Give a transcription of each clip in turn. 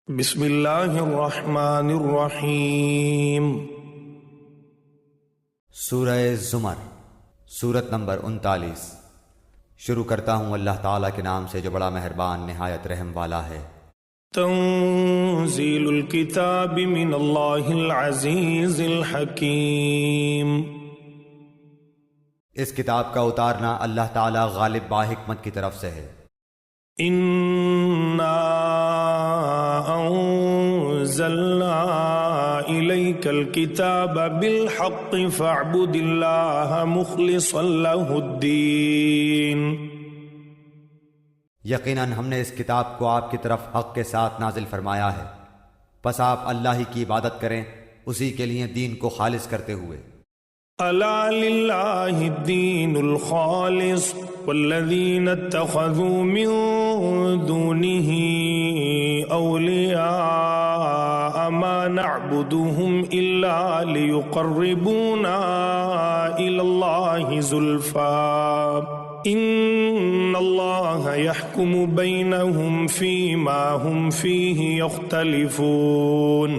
بسم اللہ الرحمن الرحیم۔ سورہ زمر، سورت نمبر 39۔ شروع کرتا ہوں اللہ تعالیٰ کے نام سے جو بڑا مہربان نہایت رحم والا ہے۔ تنزیل الکتاب من اللہ العزیز الحکیم۔ اس کتاب کا اتارنا اللہ تعالیٰ غالب با حکمت کی طرف سے ہے۔ انا انزلنا الیک الکتاب بالحق فاعبد اللہ مخلصا لہ الدین۔ یقیناً ہم نے اس کتاب کو آپ کی طرف حق کے ساتھ نازل فرمایا ہے، پس آپ اللہ ہی کی عبادت کریں اسی کے لیے دین کو خالص کرتے ہوئے۔ الا للہ الدین الخالص والذین اتخذوا من دونہ اولیاء ما نعبدهم الا لیقربونا الی اللہ زلفى ان اللہ یحکم بینہم فیما ہم فیہ یختلفون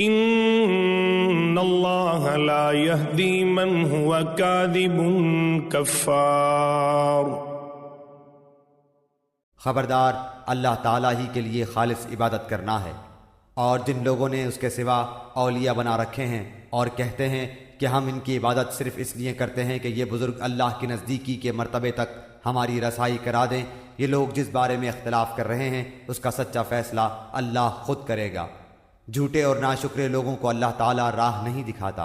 ان اللہ لا یہدی من هو کاذب کفار۔ خبردار، اللہ تعالیٰ ہی کے لیے خالص عبادت کرنا ہے، اور جن لوگوں نے اس کے سوا اولیاء بنا رکھے ہیں اور کہتے ہیں کہ ہم ان کی عبادت صرف اس لیے کرتے ہیں کہ یہ بزرگ اللہ کی نزدیکی کے مرتبے تک ہماری رسائی کرا دیں، یہ لوگ جس بارے میں اختلاف کر رہے ہیں اس کا سچا فیصلہ اللہ خود کرے گا۔ جھوٹے اور ناشکرے لوگوں کو اللہ تعالیٰ راہ نہیں دکھاتا۔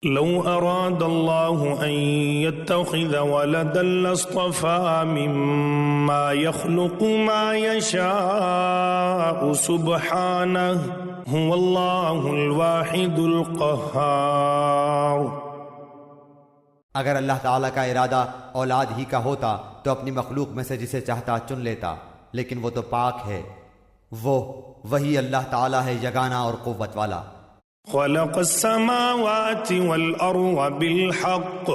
لو اراد اللہ ان يتخذ ولدا لاصطفى مما يخلق ما يشاء سبحانه هو اللہ الواحد القہار۔ اگر اللہ تعالیٰ کا ارادہ اولاد ہی کا ہوتا تو اپنی مخلوق میں سے جسے چاہتا چن لیتا، لیکن وہ تو پاک ہے، وہی اللہ تعالیٰ ہے یگانہ اور قوت والا۔ خلق السماوات والأرض بالحق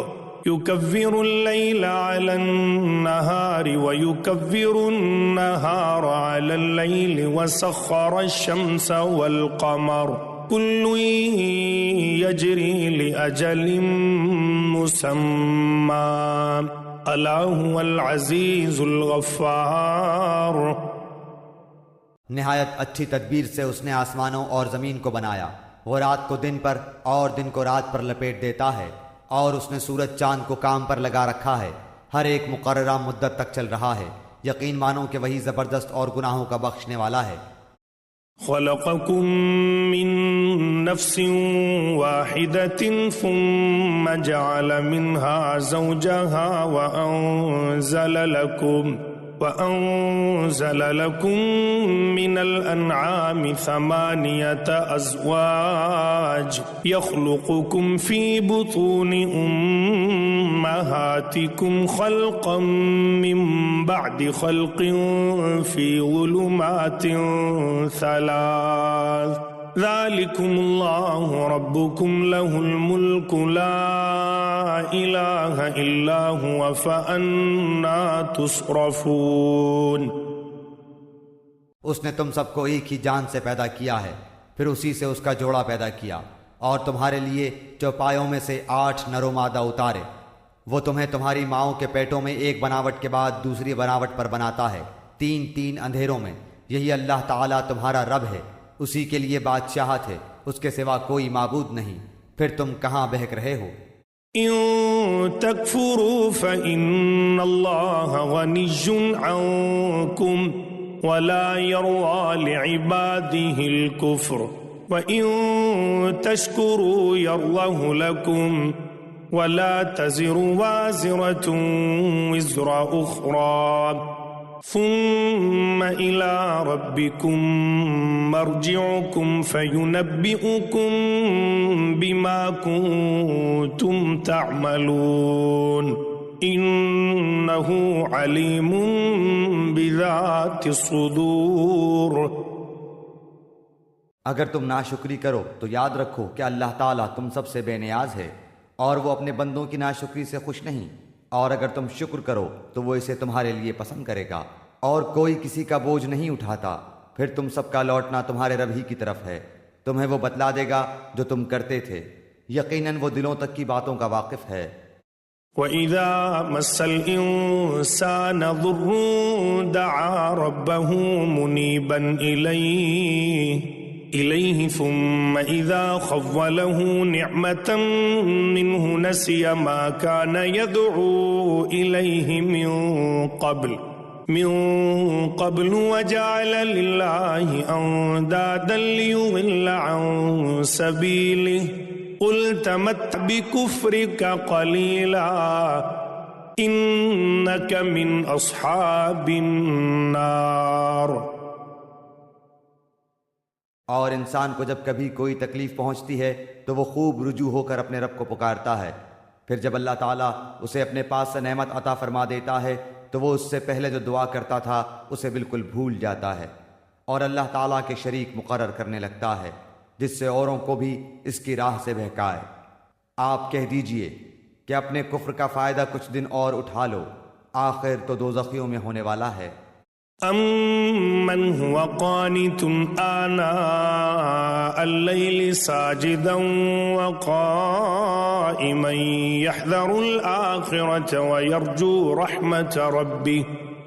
يكبر الليل على النهار ويكبر النهار على الليل وسخر الشمس والقمر كل يجري لأجل مسمى ألا هو العزيز الغفار۔ نہایت اچھی تدبیر سے اس نے آسمانوں اور زمین کو بنایا، وہ رات کو دن پر اور دن کو رات پر لپیٹ دیتا ہے، اور اس نے سورج چاند کو کام پر لگا رکھا ہے، ہر ایک مقررہ مدت تک چل رہا ہے۔ یقین مانو کہ وہی زبردست اور گناہوں کا بخشنے والا ہے۔ خلقكم من نفس واحدة ثم جعل منها زوجها وأنزل لكم من الأنعام 8 أزواج يخلقكم في بطون أمهاتكم خلقا من بعد خلق في ظلمات 3 ذلكم الله ربكم له الملك لا إله إلا هو فأنا تصرفون۔ اس نے تم سب کو ایک ہی جان سے پیدا کیا ہے، پھر اسی سے اس کا جوڑا پیدا کیا، اور تمہارے لیے چوپایوں میں سے 8 نر و مادہ اتارے۔ وہ تمہیں تمہاری ماؤں کے پیٹوں میں ایک بناوٹ کے بعد دوسری بناوٹ پر بناتا ہے، 3 اندھیروں میں۔ یہی اللہ تعالیٰ تمہارا رب ہے، اسی کے لیے بادشاہت ہے، اس کے سوا کوئی معبود نہیں، پھر تم کہاں بہک رہے ہو؟ إن تكفروا فإن الله غني عنكم ولا يرضى لعباده الكفر وإن تشكروا يرضه لكم ولا تزر وازرة وزر أخرى ثم إلى ربكم مرجعكم فينبئكم بما كنتم تعملون إنه عليم بذات الصدور۔ اگر تم ناشکری کرو تو یاد رکھو کہ اللہ تعالیٰ تم سب سے بے نیاز ہے، اور وہ اپنے بندوں کی ناشکری سے خوش نہیں، اور اگر تم شکر کرو تو وہ اسے تمہارے لیے پسند کرے گا، اور کوئی کسی کا بوجھ نہیں اٹھاتا۔ پھر تم سب کا لوٹنا تمہارے رب ہی کی طرف ہے، تمہیں وہ بتلا دے گا جو تم کرتے تھے، یقیناً وہ دلوں تک کی باتوں کا واقف ہے۔ وَإِذَا مَسَّ الْإِنسَانَ ضُرٌّ دَعَا رَبَّهُ مُنِيبًا إِلَيْهِ ثُمَّ إِذَا خَوَّلَهُ نِعْمَةً مِّنْهُ نَسِيَ مَا كَانَ يَدْعُو إِلَيْهِ مِن قبل وجعل لله أندادا ليضل عن سبيله قل تمتع بكفرك قليلا إنك من أصحاب النار۔ اور انسان کو جب کبھی کوئی تکلیف پہنچتی ہے تو وہ خوب رجوع ہو کر اپنے رب کو پکارتا ہے، پھر جب اللہ تعالیٰ اسے اپنے پاس سے نعمت عطا فرما دیتا ہے تو وہ اس سے پہلے جو دعا کرتا تھا اسے بالکل بھول جاتا ہے، اور اللہ تعالیٰ کے شریک مقرر کرنے لگتا ہے جس سے اوروں کو بھی اس کی راہ سے بہکائے۔ آپ کہہ دیجئے کہ اپنے کفر کا فائدہ کچھ دن اور اٹھا لو، آخر تو دوزخیوں میں ہونے والا ہے۔ أَمَّنْ هُوَ قَانِتٌ آنَاءَ اللَّيْلِ سَاجِدًا وَقَائِمًا يَحْذَرُ الْآخِرَةَ وَيَرْجُو رَحْمَةَ رَبِّهِ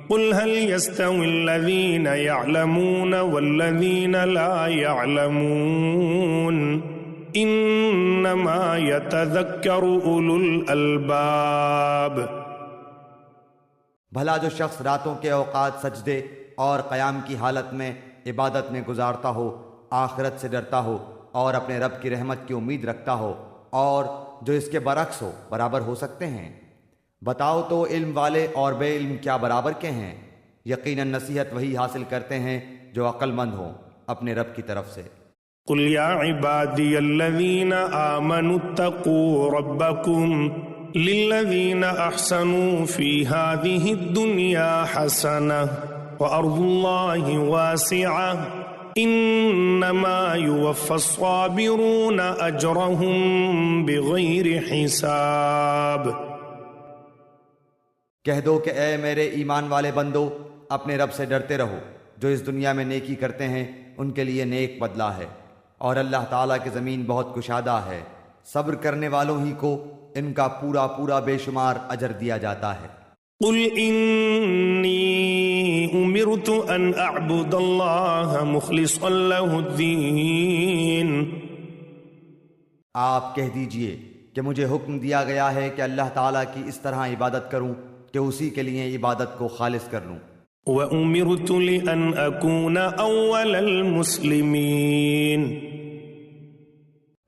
قُلْ هَلْ يَسْتَوِي الَّذِينَ يَعْلَمُونَ وَالَّذِينَ لَا يَعْلَمُونَ إِنَّمَا يَتَذَكَّرُ أُولُو الْأَلْبَابِ۔ بھلا جو شخص راتوں کے اوقات سجدے اور قیام کی حالت میں عبادت میں گزارتا ہو، آخرت سے ڈرتا ہو اور اپنے رب کی رحمت کی امید رکھتا ہو، اور جو اس کے برعکس ہو، برابر ہو سکتے ہیں؟ بتاؤ تو علم والے اور بے علم کیا برابر کے ہیں؟ یقیناً نصیحت وہی حاصل کرتے ہیں جو عقل مند ہوں اپنے رب کی طرف سے۔ قل یا عبادی الذین آمنوا اتقوا ربکم للذین احسنوا فی هذه الدنیا حسنہ وارض اللہ واسعہ انما یوفی الصابرون اجرهم بغیر حساب۔ کہہ دو کہ اے میرے ایمان والے بندو، اپنے رب سے ڈرتے رہو، جو اس دنیا میں نیکی کرتے ہیں ان کے لیے نیک بدلہ ہے، اور اللہ تعالیٰ کی زمین بہت کشادہ ہے، صبر کرنے والوں ہی کو ان کا پورا پورا بے شمار اجر دیا جاتا ہے۔ قل انی امرت ان اعبد اللہ مخلصا له الدین۔ آپ کہہ دیجئے کہ مجھے حکم دیا گیا ہے کہ اللہ تعالیٰ کی اس طرح عبادت کروں کہ اسی کے لیے عبادت کو خالص کر لوں۔ وَأُمِرْتُ لِأَنْ أَكُونَ أَوَّلَ الْمُسْلِمِينَ۔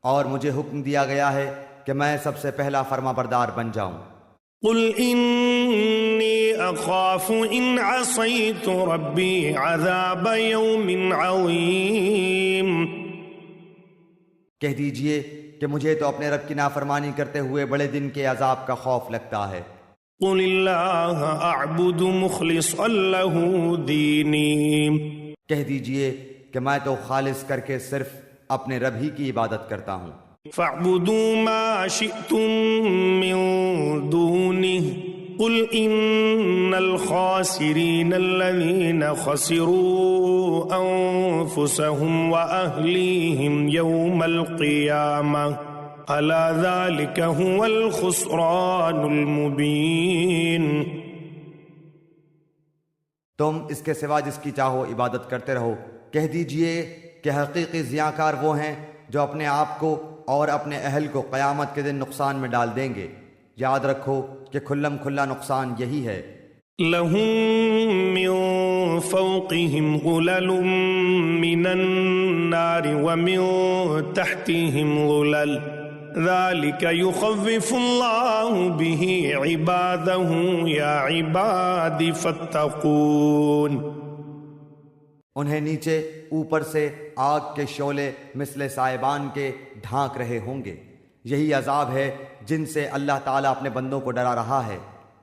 اور مجھے حکم دیا گیا ہے کہ میں سب سے پہلا فرما بردار بن جاؤں۔ قُلْ إِنِّي أَخَافُ إِنْ عَصَيْتُ رَبِّي عَذَابَ يَوْمٍ عَظِيمٍ۔ کہہ دیجئے کہ مجھے تو اپنے رب کی نافرمانی کرتے ہوئے بڑے دن کے عذاب کا خوف لگتا ہے۔ قُلِ اللَّهَ أَعْبُدُ مُخْلِصًا لَهُ دِينِي۔ کہہ دیجئے کہ میں تو خالص کر کے صرف اپنے رب ہی کی عبادت کرتا ہوں۔ فَاعْبُدُوا مَا شِئْتُم مِّن دُونِهِ قُلْ إِنَّ الْخَاسِرِينَ الَّذِينَ خَسِرُوا أَنفُسَهُمْ وَأَهْلِيهِمْ يَوْمَ الْقِيَامَةِ أَلَا ذَلِكَ هُوَ الْخُسْرَانُ الْمُبِينُ۔ تم اس کے سوا جس کی چاہو عبادت کرتے رہو، کہہ دیجئے کہ حقیقی ضیاءکار وہ ہیں جو اپنے آپ کو اور اپنے اہل کو قیامت کے دن نقصان میں ڈال دیں گے۔ یاد رکھو کہ کھلم کھلا نقصان یہی ہے۔ لَهُم مِّن فَوْقِهِمْ غُلَلٌ مِّنَ النَّارِ وَمِن تَحْتِهِمْ غُلَلٌ ذَلِكَ يُخَوِّفُ اللَّهُ بِهِ عِبَادَهُ يَا عِبَادِ فَاتَّقُونِ۔ انہیں نیچے اوپر سے آگ کے شعلے مثل سائبان کے ڈھانک رہے ہوں گے، یہی عذاب ہے جن سے اللہ تعالیٰ اپنے بندوں کو ڈرا رہا ہے۔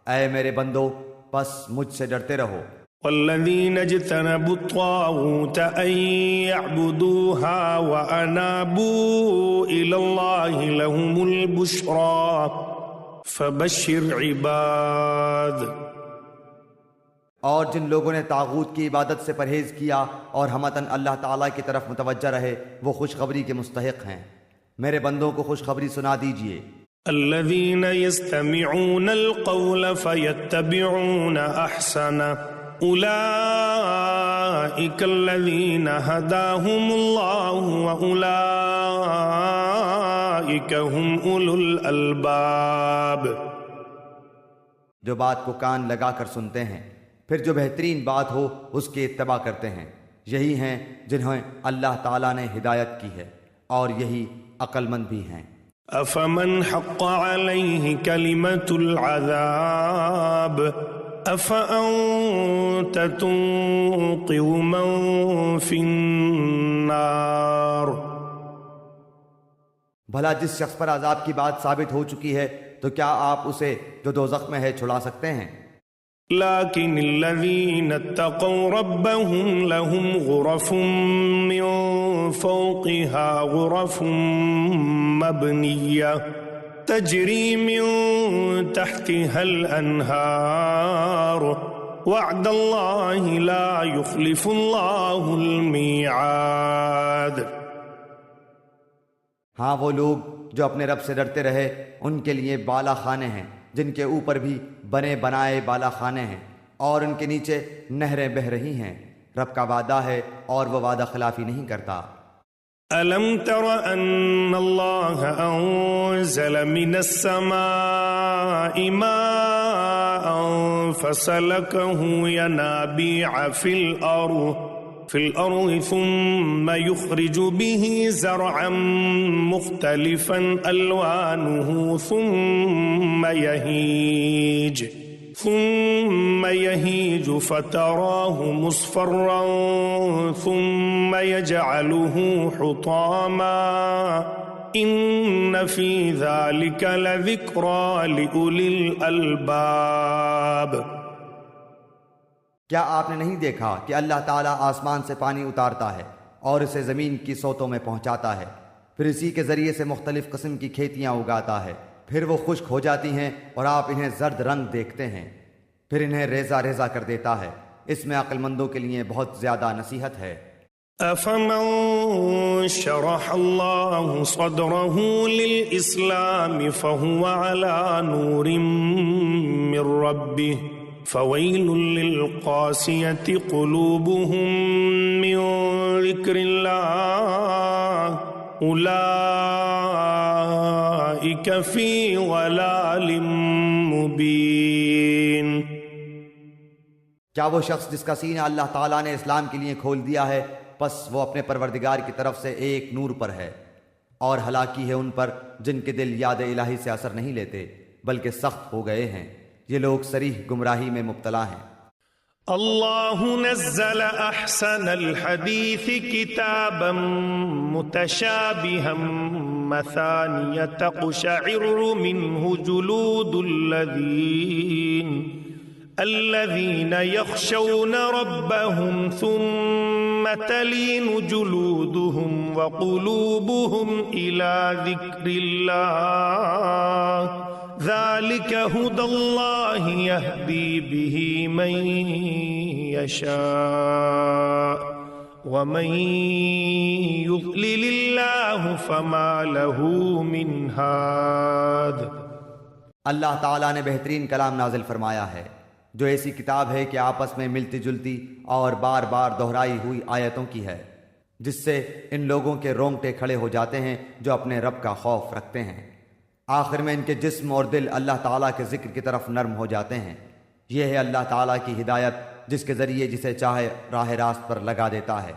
اے میرے بندو، بس مجھ سے ڈرتے رہو۔ والذین اجتنبوا الطاغوت ان يعبدوها وانابوا الى اللہ لهم البشرى فبشر عباد۔ اور جن لوگوں نے طاغوت کی عبادت سے پرہیز کیا اور ہمتاً اللہ تعالیٰ کی طرف متوجہ رہے وہ خوشخبری کے مستحق ہیں۔ میرے بندوں کو خوشخبری سنا دیجئے۔ الذين يستمعون القول فيتبعون احسنه اولئك الذين هداهم الله واولئك هم اولو الالباب۔ جو بات کو کان لگا کر سنتے ہیں پھر جو بہترین بات ہو اس کی اتباع کرتے ہیں، یہی ہیں جنہیں اللہ تعالیٰ نے ہدایت کی ہے اور یہی عقل مند بھی ہیں۔ افمن حق عليه كلمة العذاب افأنت تنقذ من في النار۔ بھلا جس شخص پر عذاب کی بات ثابت ہو چکی ہے تو کیا آپ اسے جو دوزخ میں ہے چھڑا سکتے ہیں؟ لكن الذين اتقوا ربهم لهم غرف من فوقها غرف مبنية تجري من تحتها الأنهار وعد الله لا يخلف الله الميعاد۔ ہاں وہ لوگ جو اپنے رب سے ڈرتے رہے ان کے لیے بالا خانے ہیں جن کے اوپر بھی بنے بنائے بالا خانے ہیں اور ان کے نیچے نہریں بہہ رہی ہیں۔ رب کا وعدہ ہے اور وہ وعدہ خلافی نہیں کرتا۔ ألم تر أن الله أنزل من السماء ماء فسلكه ينابيع في الأرض ثم يخرج به زرعا مختلفا ألوانه ثم يهيج فتراه مصفرا ثم يجعله حطاما إن في ذلك لذكرى لأولي الألباب۔ کیا آپ نے نہیں دیکھا کہ اللہ تعالیٰ آسمان سے پانی اتارتا ہے اور اسے زمین کی سوتوں میں پہنچاتا ہے، پھر اسی کے ذریعے سے مختلف قسم کی کھیتیاں اگاتا ہے، پھر وہ خشک ہو جاتی ہیں اور آپ انہیں زرد رنگ دیکھتے ہیں، پھر انہیں ریزہ ریزہ کر دیتا ہے۔ اس میں عقل مندوں کے لیے بہت زیادہ نصیحت ہے۔ أفمن شرح الله صدره للإسلام فهو على نور من ربه فويل للقاسية قلوبهم من ذكر الله أولئك في ضلال مبين۔ کیا وہ شخص جس کا سینہ اللہ تعالیٰ نے اسلام کے لیے کھول دیا ہے پس وہ اپنے پروردگار کی طرف سے ایک نور پر ہے، اور ہلاکی ہے ان پر جن کے دل یاد الہی سے اثر نہیں لیتے بلکہ سخت ہو گئے ہیں۔ یہ لوگ صریح گمراہی میں مبتلا ہیں۔ اللہ نزل احسن الحدیث کتابا متشابہا مثانیہ تقشعر منہ جلود الذين يخشون ربهم ثم تلين جلودهم وقلوبهم إلى ذكر الله ذلك هدى الله يهدي به من يشاء ومن يضلل الله فما له من هاد۔ اللہ تعالیٰ نے بہترین کلام نازل فرمایا ہے جو ایسی کتاب ہے کہ آپس میں ملتی جلتی اور بار بار دہرائی ہوئی آیتوں کی ہے، جس سے ان لوگوں کے رونگٹے کھڑے ہو جاتے ہیں جو اپنے رب کا خوف رکھتے ہیں۔ آخر میں ان کے جسم اور دل اللہ تعالیٰ کے ذکر کی طرف نرم ہو جاتے ہیں۔ یہ ہے اللہ تعالیٰ کی ہدایت جس کے ذریعے جسے چاہے راہ راست پر لگا دیتا ہے،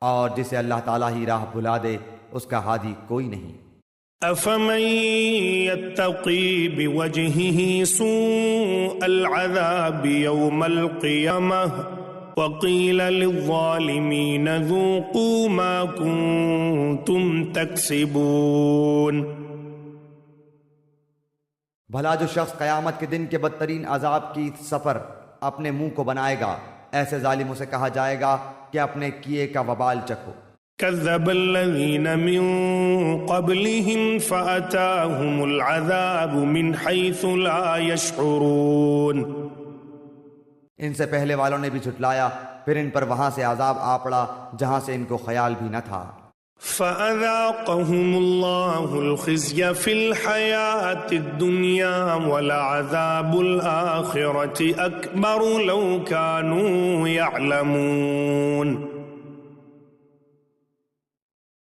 اور جسے اللہ تعالیٰ ہی راہ بھلا دے اس کا ہادی کوئی نہیں۔ أفمن يتقي بوجهه سوء العذاب يوم القيامة وقيل للظالمين ذوقوا ما كنتم تكسبون۔ بھلا جو شخص قیامت کے دن کے بدترین عذاب کی سفر اپنے منہ کو بنائے گا، ایسے ظالموں سے کہا جائے گا کہ اپنے کیے کا وبال چکھو۔ كذب الذين من قبلهم فأتاهم العذاب من حيث لا يشعرون۔ ان سے پہلے والوں نے بھی جھٹلایا، پھر ان پر وہاں سے عذاب آ پڑا جہاں سے ان کو خیال بھی نہ تھا۔ فَأَذَاقَهُمُ اللَّهُ الْخِزْيَ فِي الْحَيَاةِ الدُّنْيَا وَلَعَذَابُ الْآخِرَةِ أَكْبَرُ لَوْ كَانُوا يَعْلَمُونَ۔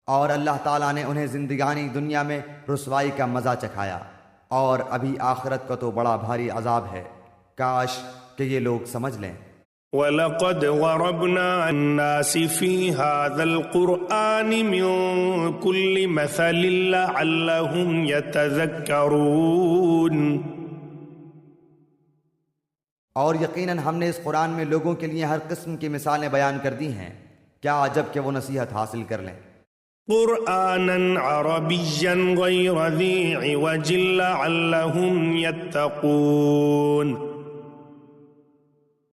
اور اللہ تعالیٰ نے انہیں زندگانی دنیا میں رسوائی کا مزہ چکھایا، اور ابھی آخرت کا تو بڑا بھاری عذاب ہے، کاش کہ یہ لوگ سمجھ لیں۔ وَلَقَدْ ضَرَبْنَا لِلنَّاسِ فِي هَذَا الْقُرْآنِ مِنْ كُلِّ مَثَلٍ لَعَلَّهُمْ يَتَذَكَّرُونَ۔ اور یقیناً ہم نے اس قرآن میں لوگوں کے لیے ہر قسم کی مثالیں بیان کر دی ہیں، کیا عجب کہ وہ نصیحت حاصل کر لیں۔ قُرْآنًا عَرَبِيًّا غَيْرَ ذِي عِوَجٍ لَعَلَّهُمْ يَتَّقُونَ۔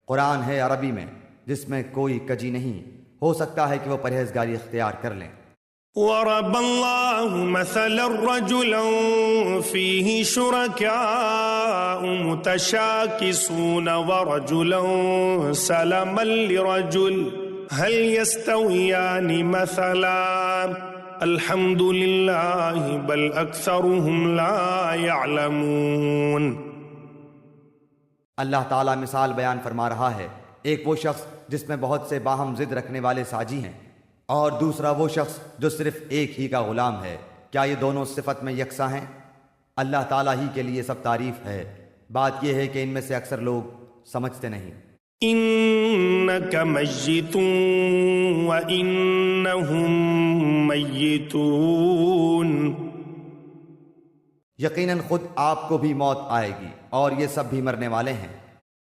قرآن ہے عربی میں جس میں کوئی کجی نہیں، ہو سکتا ہے کہ وہ پرہیزگاری اختیار کر لیں۔ وَضَرَبَ اللَّهُ مَثَلًا رَجُلًا فِيهِ شُرَكَاءُ مُتَشَاكِسُونَ وَرَجُلًا سَلَمًا لِرَجُلٍ هَلْ يَسْتَوِيَانِ مَثَلًا الْحَمْدُ لِلَّهِ بَلْ أَكْثَرُهُمْ لَا يَعْلَمُونَ۔ اللہ تعالیٰ مثال بیان فرما رہا ہے، ایک وہ شخص جس میں بہت سے باہم ضد رکھنے والے ساجی ہیں، اور دوسرا وہ شخص جو صرف ایک ہی کا غلام ہے، کیا یہ دونوں صفت میں یکساں ہیں؟ اللہ تعالیٰ ہی کے لیے سب تعریف ہے، بات یہ ہے کہ ان میں سے اکثر لوگ سمجھتے نہیں۔ إِنَّكَ مَيِّتٌ وَإِنَّهُمْ مَيِّتُونَ۔ یقیناً خود آپ کو بھی موت آئے گی اور یہ سب بھی مرنے والے ہیں۔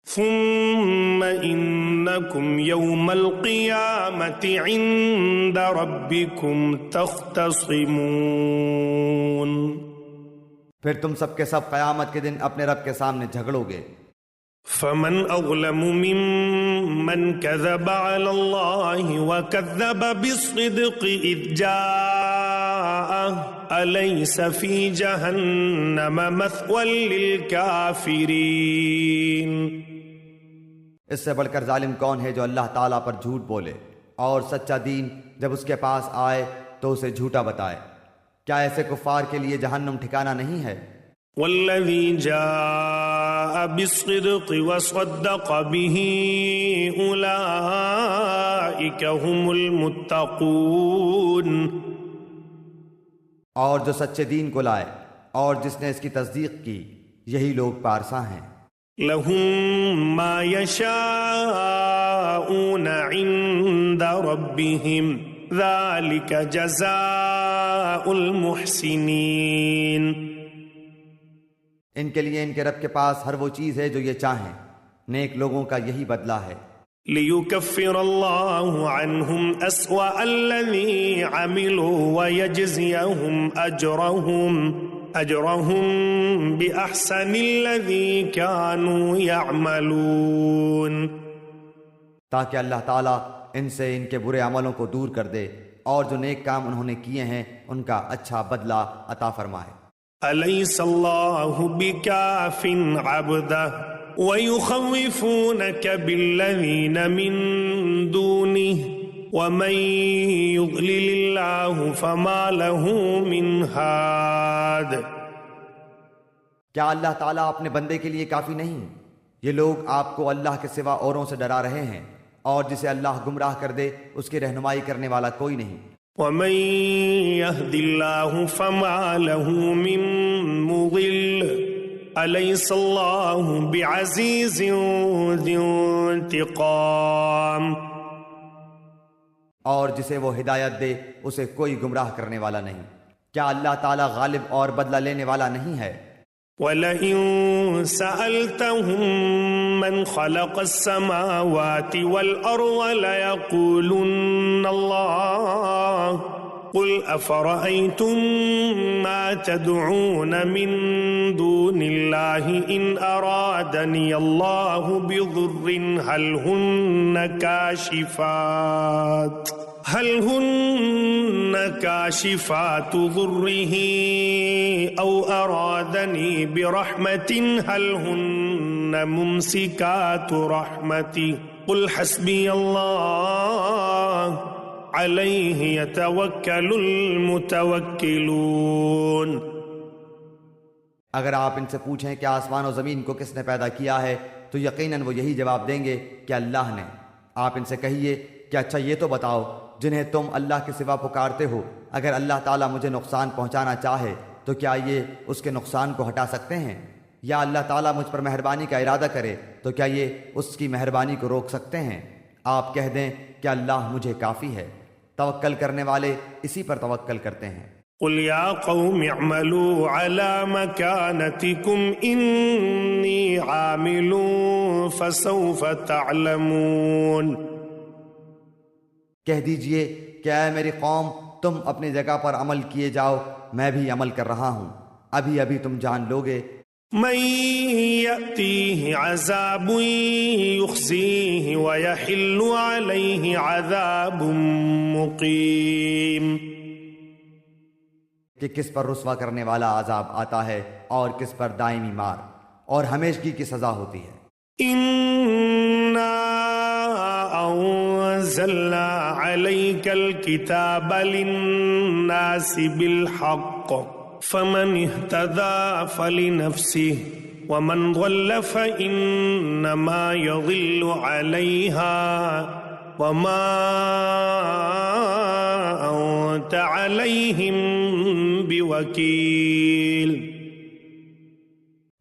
ثُمَّ إِنَّكُمْ يَوْمَ الْقِيَامَةِ عِندَ رَبِّكُمْ تَخْتَصِمُونَ۔ پھر تم سب کے سب قیامت کے دن اپنے رب کے سامنے جھگڑو گے۔ فَمَنْ أَظْلَمُ مِمَّنْ كَذَبَ عَلَى اللَّهِ وَكَذَّبَ بِالصِّدْقِ إِذْ جَاءَهُ أَلَيْسَ فِي جَهَنَّمَ مَثْوًى لِلْكَافِرِينَ۔ اس سے بڑھ کر ظالم کون ہے جو اللہ تعالیٰ پر جھوٹ بولے اور سچا دین جب اس کے پاس آئے تو اسے جھوٹا بتائے، کیا ایسے کفار کے لیے جہنم ٹھکانہ نہیں ہے؟ وَالَّذِي جَاءَ بِالصِّدْقِ وَصَدَّقَ بِهِ أُولَئِكَ هُمُ الْمُتَّقُونَ۔ اور جو سچے دین کو لائے اور جس نے اس کی تصدیق کی، یہی لوگ پارساں ہیں۔ لَهُم مَّا يَشَاءُونَ عِندَ رَبِّهِمْ ذَلِكَ جَزَاءُ الْمُحْسِنِينَ۔ ان کے لیے ان کے رب کے پاس ہر وہ چیز ہے جو یہ چاہیں، نیک لوگوں کا یہی بدلہ ہے۔ لِيُكَفِّرَ اللَّهُ عَنْهُمْ أَسْوَأَ الَّذِي عَمِلُوا وَيَجْزِيَهُمْ أَجْرَهُمْ بِأَحْسَنِ الَّذِي كَانُوا يَعْمَلُونَ۔ تاکہ اللہ تعالیٰ ان سے ان کے برے عملوں کو دور کر دے اور جو نیک کام انہوں نے کیے ہیں ان کا اچھا بدلہ عطا فرمائے۔ أَلَيْسَ اللَّهُ بِكَافٍ عَبْدَهُ وَيُخَوِّفُونَكَ بِالَّذِينَ مِن دُونِهِ وَمَن يُضْلِلِ اللَّهُ فَمَا لَهُ مِنْ هَادٍ۔ کیا اللہ تعالیٰ اپنے بندے کے لیے کافی نہیں؟ یہ لوگ آپ کو اللہ کے سوا اوروں سے ڈرا رہے ہیں، اور جسے اللہ گمراہ کر دے اس کی رہنمائی کرنے والا کوئی نہیں۔ وَمَن يَهْدِ اللَّهُ فَمَا لَهُ مِن مُضِلٍّ أَلَيْسَ اللَّهُ بِعَزِيزٍ ذِي انتِقَامٍ۔ اور جسے وہ ہدایت دے اسے کوئی گمراہ کرنے والا نہیں، کیا اللہ تعالیٰ غالب اور بدلہ لینے والا نہیں ہے؟ وَلَئِن سَأَلْتَهُم مَّنْ خَلَقَ السَّمَاوَاتِ وَالْأَرْضَ لَيَقُولُنَّ اللَّهُ قُلْ أَفَرَأَيْتُم مَّا تَدْعُونَ مِن دُونِ اللَّهِ إِنْ أَرَادَنِيَ اللَّهُ بِضُرٍّ هَلْ هُنَّ كاشفات ضره أو أرادني برحمة هل هن ممسكات رحمتي قل حسبي الله عليه يتوكل المتوكلون۔ اگر آپ ان سے پوچھیں کہ آسمان و زمین کو کس نے پیدا کیا ہے تو یقیناً وہ یہی جواب دیں گے کہ اللہ نے۔ آپ ان سے کہیے کہ اچھا یہ تو بتاؤ جنہیں تم اللہ کے سوا پکارتے ہو، اگر اللہ تعالیٰ مجھے نقصان پہنچانا چاہے تو کیا یہ اس کے نقصان کو ہٹا سکتے ہیں؟ یا اللہ تعالیٰ مجھ پر مہربانی کا ارادہ کرے تو کیا یہ اس کی مہربانی کو روک سکتے ہیں؟ آپ کہہ دیں کہ اللہ مجھے کافی ہے، توکل کرنے والے اسی پر توکل کرتے ہیں۔ قل يا قوم اعملوا على مكانتكم إني عامل فسوف تعلمون۔ کہہ دیجئے کہ اے میری قوم تم اپنی جگہ پر عمل کیے جاؤ، میں بھی عمل کر رہا ہوں، ابھی ابھی تم جان لوگے۔ من يأتيه عذاب يخزيه ويحل عليه عذاب مقيم، کہ کس پر رسوا کرنے والا عذاب آتا ہے اور کس پر دائمی مار اور ہمیشگی کی سزا ہوتی ہے۔ إنا أنزلنا عليك الكتاب للناس بالحق فمن اهتدى فلنفسه ومن ضل فإنما يضل عليها وما أنت عليهم بوكيل۔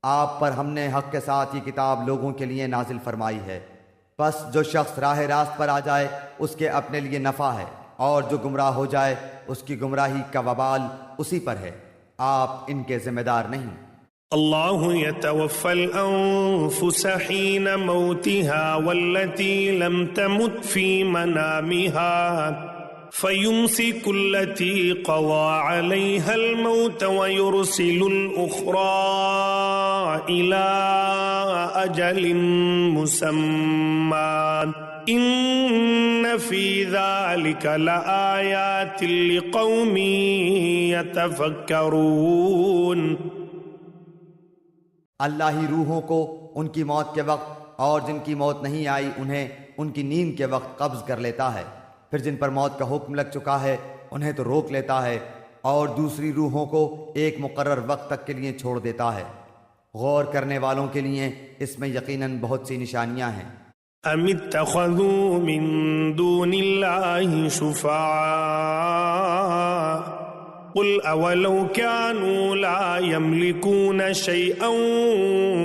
آپ پر ہم نے حق کے ساتھ یہ کتاب لوگوں کے لیے نازل فرمائی ہے، پس جو شخص راہ راست پر آ جائے اس کے اپنے لیے نفع ہے، اور جو گمراہ ہو جائے اس کی گمراہی کا وبال اسی پر ہے، آپ ان کے ذمہ دار نہیں۔ اللہ يتوفى الأنفس حين موتها والتي لم تمت في منامها فيمسك التي قضى عليها الموت ويرسل الأخرى إلى أجل مسمى إن في ذلك لآيات لقوم يتفكرون۔ اللہ ہی روحوں کو ان کی موت کے وقت اور جن کی موت نہیں آئی انہیں ان کی نیند کے وقت قبض کر لیتا ہے، پھر جن پر موت کا حکم لگ چکا ہے انہیں تو روک لیتا ہے، اور دوسری روحوں کو ایک مقرر وقت تک کے لیے چھوڑ دیتا ہے۔ غور کرنے والوں کے لیے اس میں یقیناً بہت سی نشانیاں ہیں۔ ام اتخذوا من دون اللہ شفعاء قل اولو كانوا لا يملكون شيئا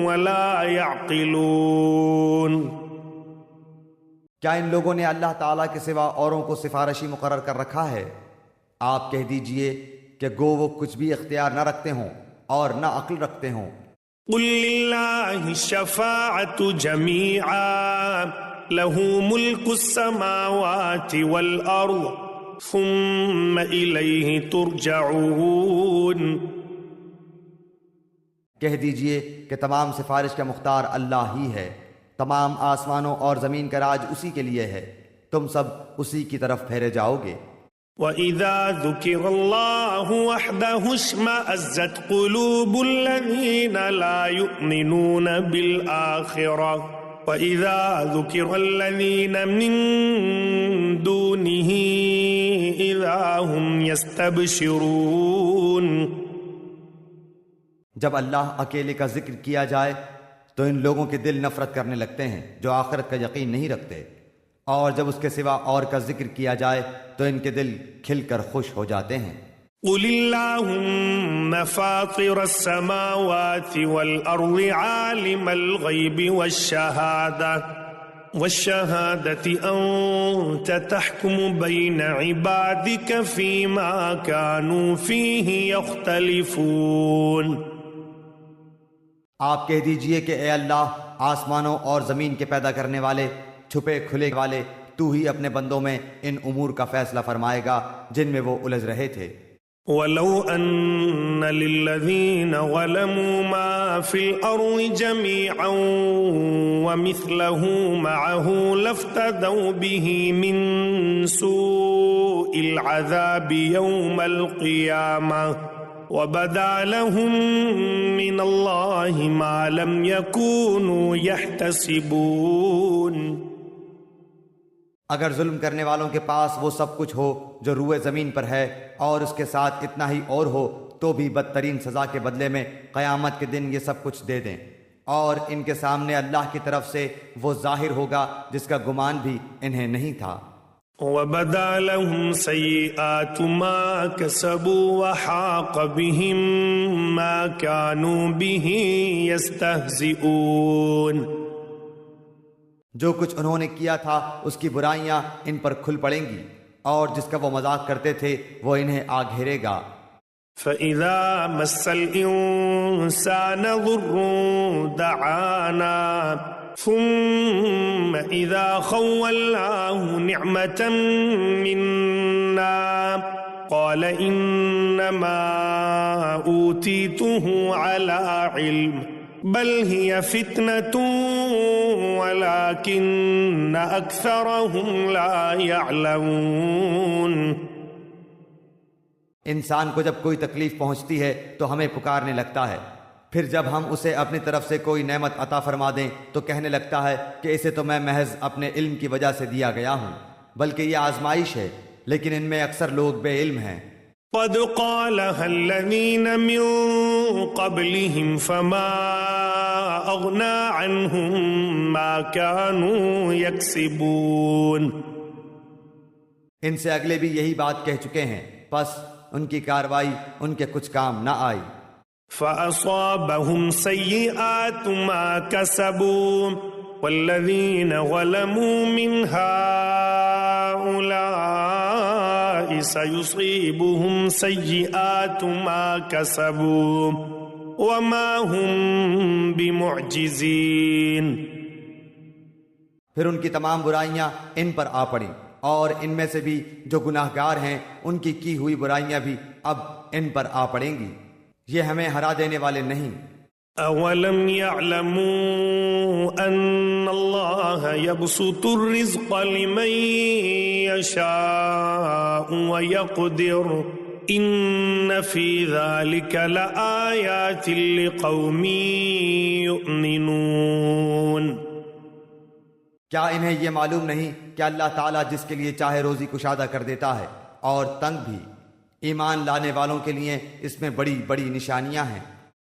ولا يعقلون۔ کیا ان لوگوں نے اللہ تعالیٰ کے سوا اوروں کو سفارشی مقرر کر رکھا ہے؟ آپ کہہ دیجئے کہ گو وہ کچھ بھی اختیار نہ رکھتے ہوں اور نہ عقل رکھتے ہوں۔ قل للہ الشفاعۃ جمیعا لہ ملک السماوات والارض ثم الیہ ترجعون۔ کہہ دیجئے کہ تمام سفارش کا مختار اللہ ہی ہے، تمام آسمانوں اور زمین کا راج اسی کے لیے ہے، تم سب اسی کی طرف پھیرے جاؤ گے۔ وَإِذَا ذُكِرَ اللَّهُ وَحْدَهُ اشْمَأَزَّتْ قُلُوبُ الَّذِينَ لَا يُؤْمِنُونَ بِالْآخِرَةِ وَإِذَا ذُكِرَ الَّذِينَ مِن دُونِهِ إِذَا هُمْ يَسْتَبْشِرُونَ۔ جب اللہ اکیلے کا ذکر کیا جائے تو ان لوگوں کے دل نفرت کرنے لگتے ہیں جو آخرت کا یقین نہیں رکھتے، اور جب اس کے سوا اور کا ذکر کیا جائے تو ان کے دل کھل کر خوش ہو جاتے ہیں۔ قل اللہم فاطر السماوات والارض عالم الغیب والشہادة انت تحکم بین عبادک فیما کانوا فیہ یختلفون۔ آپ کہہ دیجئے کہ اے اللہ آسمانوں اور زمین کے پیدا کرنے والے، چھپے کھلے والے، تو ہی اپنے بندوں میں ان امور کا فیصلہ فرمائے گا جن میں وہ الجھ رہے تھے۔ وَلَوْ أَنَّ لِلَّذِينَ ظَلَمُوا مَا فِي الْأَرْضِ جَمِيعًا وَمِثْلَهُ مَعَهُ لَافْتَدَوْا بِهِ مِنْ سُوءِ الْعَذَابِ يَوْمَ الْقِيَامَةِ وبدا لهم من الله ما لم يكونوا يحتسبون. اگر ظلم کرنے والوں کے پاس وہ سب کچھ ہو جو روئے زمین پر ہے اور اس کے ساتھ اتنا ہی اور ہو تو بھی بدترین سزا کے بدلے میں قیامت کے دن یہ سب کچھ دے دیں، اور ان کے سامنے اللہ کی طرف سے وہ ظاہر ہوگا جس کا گمان بھی انہیں نہیں تھا. وَبَدَا لَهُمْ سَيِّئَاتُ مَا كَسَبُوا وَحَاقَ بِهِمْ مَا كَانُوا بِهِ يَسْتَهْزِئُونَ. جو کچھ انہوں نے کیا تھا اس کی برائیاں ان پر کھل پڑیں گی، اور جس کا وہ مذاق کرتے تھے وہ انہیں آ گھیرے گا. فَإِذَا مَسَّ الْإِنسَانَ ضُرٌّ دَعَانَا ثُمَّ إِذَا خَوَّلْنَاهُ نِعْمَةً مِنَّا قَالَ إِنَّمَا أُوتِيتُهُ عَلَى عِلْمٍ بَلْ هِيَ فِتْنَةٌ وَلَكِنَّ أَكْثَرَهُمْ لَا يَعْلَمُونَ. انسان کو جب کوئی تکلیف پہنچتی ہے تو ہمیں پکارنے لگتا ہے، پھر جب ہم اسے اپنی طرف سے کوئی نعمت عطا فرما دیں تو کہنے لگتا ہے کہ اسے تو میں محض اپنے علم کی وجہ سے دیا گیا ہوں، بلکہ یہ آزمائش ہے، لیکن ان میں اکثر لوگ بے علم ہیں. قد قالها الذين من قبلهم فما أغنى عنهم ما كانوا يكسبون. ان سے اگلے بھی یہی بات کہہ چکے ہیں، پس ان کی کاروائی ان کے کچھ کام نہ آئی. فأصابهم سيئات ما كسبوا والذين ظلموا من هؤلاء سيصيبهم سيئات ما كسبوا وما هم بمعجزين. پھر ان کی تمام برائیاں ان پر آ پڑیں، اور ان میں سے بھی جو گناہ گار ہیں ان کی ہوئی برائیاں بھی اب ان پر آ پڑیں گی. یہ ہمیں ہرا دینے والے نہیں. اولم يعلموا ان اللہ يبسط الرزق لمن يشاء ويقدر ان في ذلك لآیات لقوم يؤمنون. کیا انہیں یہ معلوم نہیں کہ اللہ تعالیٰ جس کے لیے چاہے روزی کشادہ کر دیتا ہے اور تنگ بھی؟ ایمان لانے والوں کے لیے اس میں بڑی بڑی نشانیاں ہیں.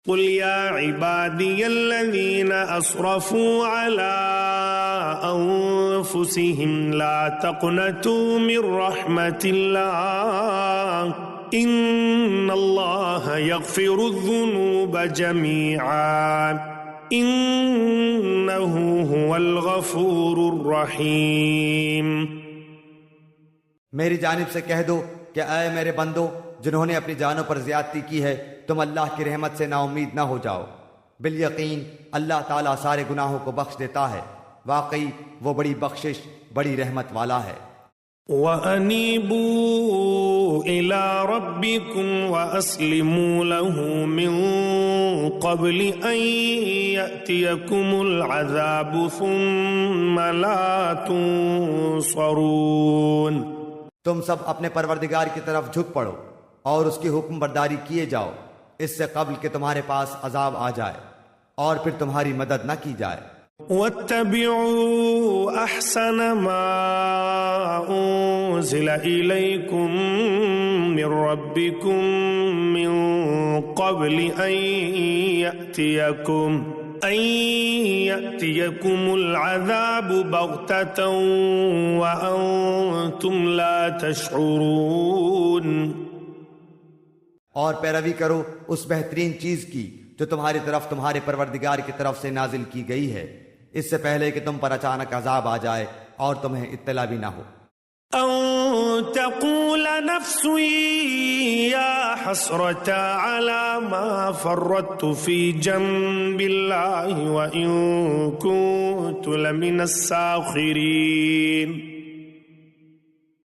قل یا عبادی الذین اسرفوا علی انفسهم لا تقنطوا من رحمت اللہ ان اللہ یغفر الذنوب جمیعا انہ هو الغفور الرحیم. میری جانب سے کہہ دو کہ اے میرے بندو جنہوں نے اپنی جانوں پر زیادتی کی ہے، تم اللہ کی رحمت سے نا امید نہ ہو جاؤ. بالیقین اللہ تعالیٰ سارے گناہوں کو بخش دیتا ہے، واقعی وہ بڑی بخشش بڑی رحمت والا ہے. وَأَنِيبُوا إِلَىٰ رَبِّكُمْ وَأَسْلِمُوا لَهُ مِن قَبْلِ أَن يَأْتِيَكُمُ الْعَذَابُ ثُمَّ لَا تُنصَرُونَ. تم سب اپنے پروردگار کی طرف جھک پڑو اور اس کی حکم برداری کیے جاؤ اس سے قبل کہ تمہارے پاس عذاب آ جائے اور پھر تمہاری مدد نہ کی جائے. وَاتَّبِعُوا أَحْسَنَ مَا أُنزِلَ إِلَيْكُم مِّن رَّبِّكُم مِّن قَبْلِ أَن يَأْتِيَكُمُ الْعَذَابُ بَغْتَةً وَأَنتُمْ لَا تَشْعُرُونَ. اور پیروی کرو اس بہترین چیز کی جو تمہاری طرف تمہارے پروردگار کی طرف سے نازل کی گئی ہے، اس سے پہلے کہ تم پر اچانک عذاب آ جائے اور تمہیں اطلاع بھی نہ ہو. أَن تَقُولَ نَفْسٌ يَا حَسْرَتَا عَلَى مَا فَرَّطتُ فِي جَنبِ اللَّهِ وَإِن كُنتُ لَمِنَ السَّاخِرِينَ.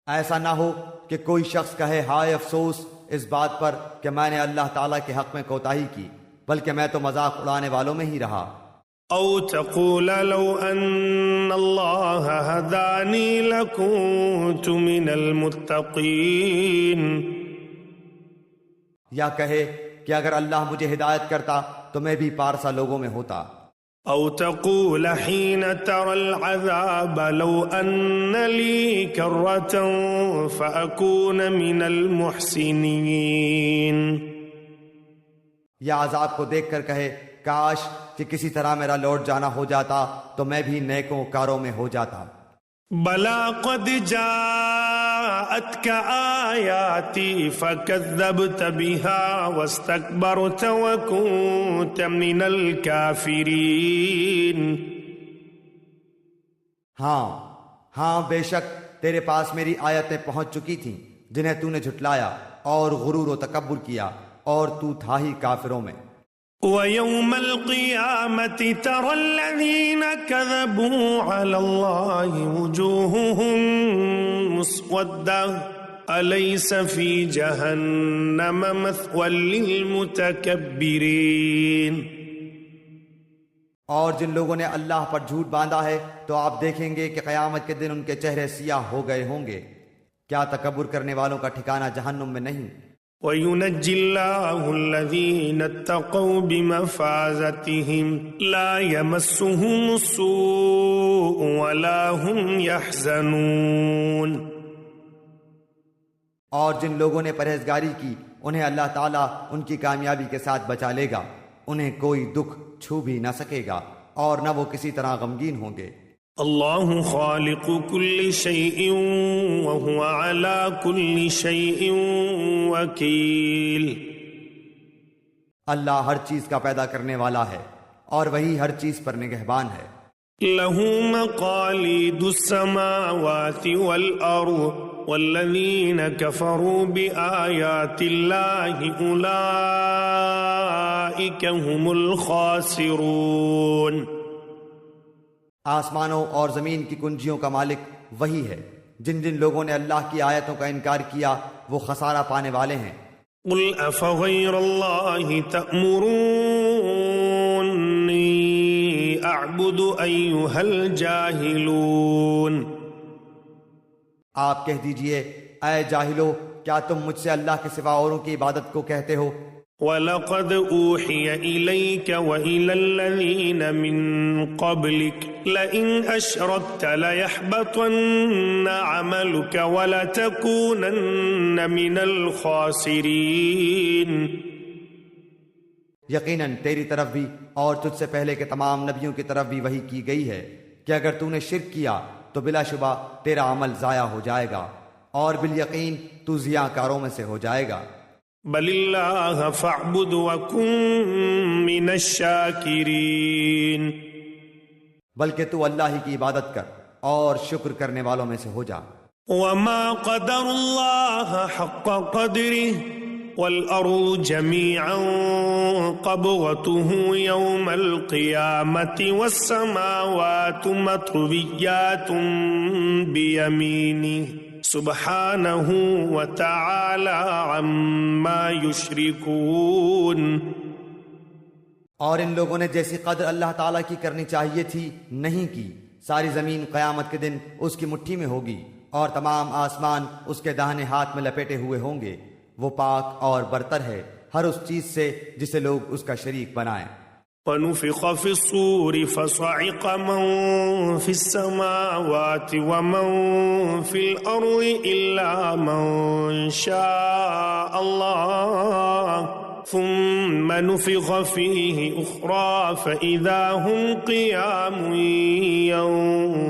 ایسا نہ ہو کہ کوئی شخص کہے ہائے افسوس اس بات پر کہ میں نے اللہ تعالیٰ کے حق میں کوتاہی کی، بلکہ میں تو مذاق اڑانے والوں میں ہی رہا. او تقول لو ان اللہ ہدانی لکنت من المتقین. یا کہے کہ اگر اللہ مجھے ہدایت کرتا تو میں بھی پارسا لوگوں میں ہوتا. أو تقول حين ترى العذاب لو أن لي كرة فأكون من المحسنين. یا عذاب کو دیکھ کر کہے کاش کہ کسی طرح میرا لوٹ جانا ہو جاتا تو میں بھی نیکوں کاروں میں ہو جاتا. بلى قد جاءتك آياتي فكذبت بها واستكبرت وكنت من الكافرين. ہاں بے شک تیرے پاس میری آیتیں پہنچ چکی تھیں جنہیں تو نے جھٹلایا اور غرور و تکبر کیا اور تو تھا ہی کافروں میں. وَيَوْمَ الْقِيَامَةِ تَرَى الَّذِينَ كَذَبُوا عَلَى اللَّهِ وُجُوهُهُمْ مُسْوَدَّةٌ أَلَيْسَ فِي جَهَنَّمَ مَثْوًى لِلْمُتَكَبِّرِينَ. اور جن لوگوں نے اللہ پر جھوٹ باندھا ہے تو آپ دیکھیں گے کہ قیامت کے دن ان کے چہرے سیاہ ہو گئے ہوں گے. کیا تکبر کرنے والوں کا ٹھکانہ جہنم میں نہیں؟ وَيُنَجِّي اللَّهُ الَّذِينَ اتَّقَوْا بِمَفَازَتِهِمْ لَا يَمَسُّهُمُ السُّوءُ وَلَا هُمْ يَحْزَنُونَ. اور جن لوگوں نے پرہیزگاری کی انہیں اللہ تعالیٰ ان کی کامیابی کے ساتھ بچا لے گا. انہیں کوئی دکھ چھو بھی نہ سکے گا اور نہ وہ کسی طرح غمگین ہوں گے. اللہ خالق كل شيء وهو على كل شيء وكيل. اللہ ہر چیز کا پیدا کرنے والا ہے اور وہی ہر چیز پر نگہبان ہے. له مقاليد السماوات والأرض والذين كفروا بآيات الله أولئك هم الخاسرون. آسمانوں اور زمین کی کنجیوں کا مالک وہی ہے. جن جن لوگوں نے اللہ کی آیتوں کا انکار کیا وہ خسارہ پانے والے ہیں. قل افغیر اللہ تأمرونی اعبد ایہا الجاہلون. آپ کہہ دیجئے اے جاہلو کیا تم مجھ سے اللہ کے سوا اوروں کی عبادت کو کہتے ہو؟ وَلَقَدْ أُوحِيَ إِلَيْكَ وَإِلَى الَّذِينَ مِن قَبْلِكَ لَئِنْ أَشْرَكْتَ لَيَحْبَطَنَّ عَمَلُكَ وَلَتَكُونَنَّ مِنَ الْخَاسِرِينَ. یقیناً تیری طرف بھی اور تجھ سے پہلے کے تمام نبیوں کی طرف بھی وحی کی گئی ہے کہ اگر تو نے شرک کیا تو بلا شبہ تیرا عمل ضائع ہو جائے گا اور بالیقین تو ضیاء کاروں میں سے ہو جائے گا. بل اللہ فاعبد وکن من الشاکرین. بلکہ تو اللہ ہی کی عبادت کر اور شکر کرنے والوں میں سے ہو جا. وما قدر اللہ حق قدرہ والارض جميعا قبضته يوم القيامة والسماوات مطويات بيمينه سبحانہ وتعالی عما یشرکون. اور ان لوگوں نے جیسی قدر اللہ تعالیٰ کی کرنی چاہیے تھی نہیں کی. ساری زمین قیامت کے دن اس کی مٹھی میں ہوگی اور تمام آسمان اس کے داہنے ہاتھ میں لپیٹے ہوئے ہوں گے. وہ پاک اور برتر ہے ہر اس چیز سے جسے لوگ اس کا شریک بنائیں. وَنُفِخَ فِي الصُّورِ فَصَعِقَ مَن فِي السَّمَاوَاتِ وَمَن فِي الْأَرْضِ إِلَّا مَن شَاءَ اللَّهُ ثُمَّ نُفِخَ فِيهِ أُخْرَى فَإِذَا هُمْ قِيَامٌ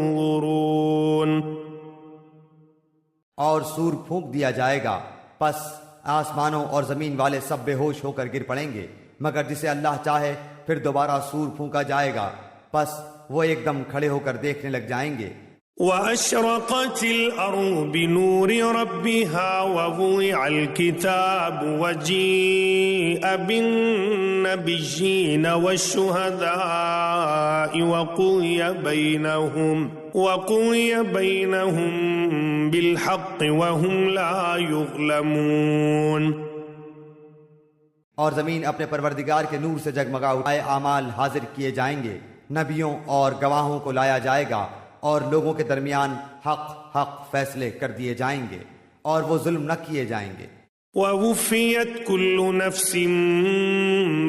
يَنظُرُونَ. اور سور پھونک دیا جائے گا پس آسمانوں اور زمین والے سب بے ہوش ہو کر گر پڑیں گے مگر جسے اللہ چاہے پھر دوبارہ سور پھونکا جائے گا پس وہ ایک دم کھڑے ہو کر دیکھنے لگ جائیں گے. وَأَشْرَقَتِ الْأَرْضُ بِنُورِ رَبِّهَا وَوُضِعَ الْكِتَابُ وَجِيءَ بِالنَّبِيِّينَ وَالشُّهَدَاءِ وَقُضِيَ بَيْنَهُم بِالْحَقِّ وَهُمْ لَا يُظْلَمُونَ. اور زمین اپنے پروردگار کے نور سے جگمگا اٹھائے اعمال حاضر کیے جائیں گے. نبیوں اور گواہوں کو لایا جائے گا اور لوگوں کے درمیان حق فیصلے کر دیے جائیں گے اور وہ ظلم نہ کیے جائیں گے. ووفيت كل نفس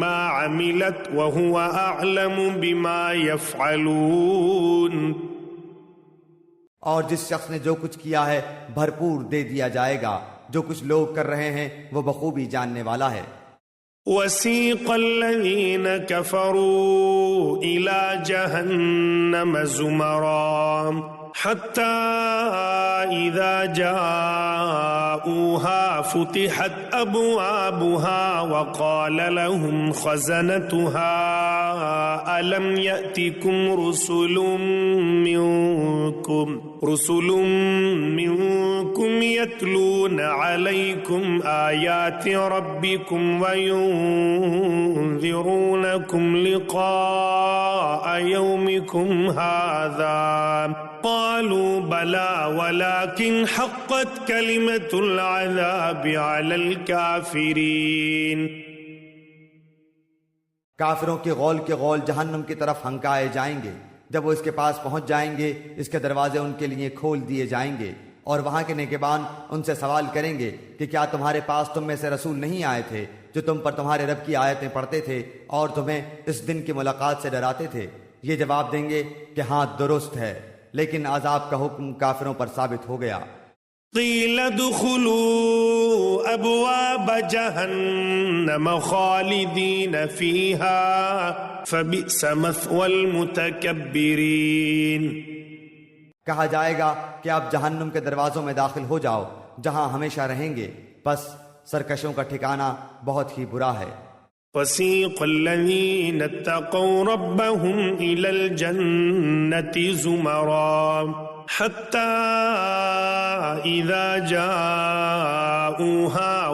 ما عملت وهو أعلم بما يفعلون. اور جس شخص نے جو کچھ کیا ہے بھرپور دے دیا جائے گا، جو کچھ لوگ کر رہے ہیں وہ بخوبی جاننے والا ہے. وسيق الذين كفروا إلى جهنم زمرا حتى إذا جاءوها فتحت أبوابها وقال لهم خزنتها ألم يأتكم رسل منكم يتلون عليكم آيات ربكم وينذرونكم لقاء يومكم هذا قالوا بلى ولكن حقت كلمة العذاب على الكافرين. کافروں کے غول جہنم کی طرف ہنکائے جائیں گے. جب وہ اس کے پاس پہنچ جائیں گے اس کے دروازے ان کے لیے کھول دیے جائیں گے، اور وہاں کے نگہبان ان سے سوال کریں گے کہ کیا تمہارے پاس تم میں سے رسول نہیں آئے تھے جو تم پر تمہارے رب کی آیتیں پڑھتے تھے اور تمہیں اس دن کی ملاقات سے ڈراتے تھے؟ یہ جواب دیں گے کہ ہاں درست ہے، لیکن عذاب کا حکم کافروں پر ثابت ہو گیا. قیل ادخلوا ابواب جہنم خالدین فیہا فبئس مثوى المتکبرین. کہا جائے گا کہ آپ جہنم کے دروازوں میں داخل ہو جاؤ جہاں ہمیشہ رہیں گے، بس سرکشوں کا ٹھکانہ بہت ہی برا ہے. وسيق الذين اتقوا ربهم إلى الجنة زمرا حتى إذا جاءوها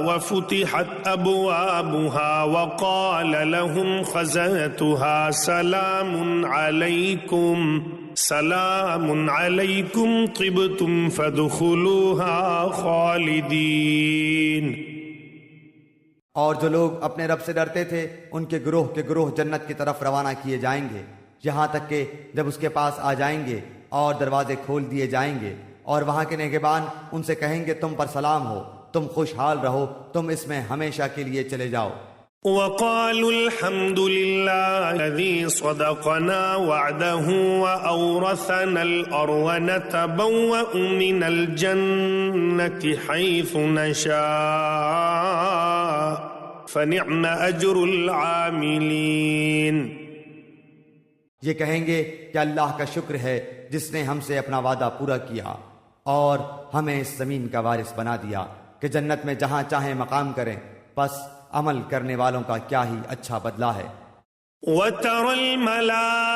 وفتحت أبوابها وقال لهم خزنتها سلام عليكم طبتم فادخلوها خالدين. اور جو لوگ اپنے رب سے ڈرتے تھے ان کے گروہ جنت کی طرف روانہ کیے جائیں گے، یہاں تک کہ جب اس کے پاس آ جائیں گے اور دروازے کھول دیے جائیں گے اور وہاں کے نگہبان ان سے کہیں گے تم پر سلام ہو، تم خوشحال رہو، تم اس میں ہمیشہ کے لیے چلے جاؤ. وقالوا الحمد لله الذي صدقنا وعده وأورثنا الأرض نتبوأ من الجنة حيث نشاء فنعم أجر العاملين. یہ کہیں گے کہ اللہ کا شکر ہے جس نے ہم سے اپنا وعدہ پورا کیا اور ہمیں اس زمین کا وارث بنا دیا کہ جنت میں جہاں چاہیں مقام کریں، بس عمل کرنے والوں کا کیا ہی اچھا بدلہ ہے. وَتَرَى الْمَلَائِكَةَ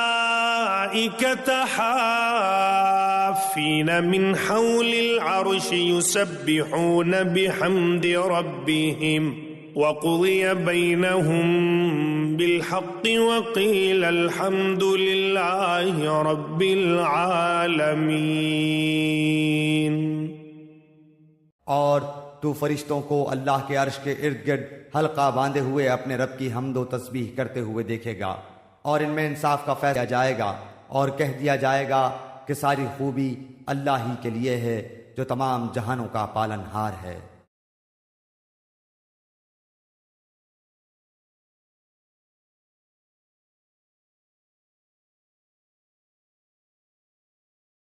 حَافِّينَ مِنْ حَوْلِ الْعَرْشِ يُسَبِّحُونَ بِحَمْدِ رَبِّهِمْ وَقُضِيَ بَيْنَهُمْ بِالْحَقِّ وَقِيلَ الْحَمْدُ لِلَّهِ رَبِّ الْعَالَمِينَ. اور تو فرشتوں کو اللہ کے عرش کے ارد گرد حلقہ باندھے ہوئے اپنے رب کی حمد و تسبیح کرتے ہوئے دیکھے گا، اور ان میں انصاف کا فیصلہ کیا جائے گا اور کہہ دیا جائے گا کہ ساری خوبی اللہ ہی کے لیے ہے جو تمام جہانوں کا پالن ہار ہے.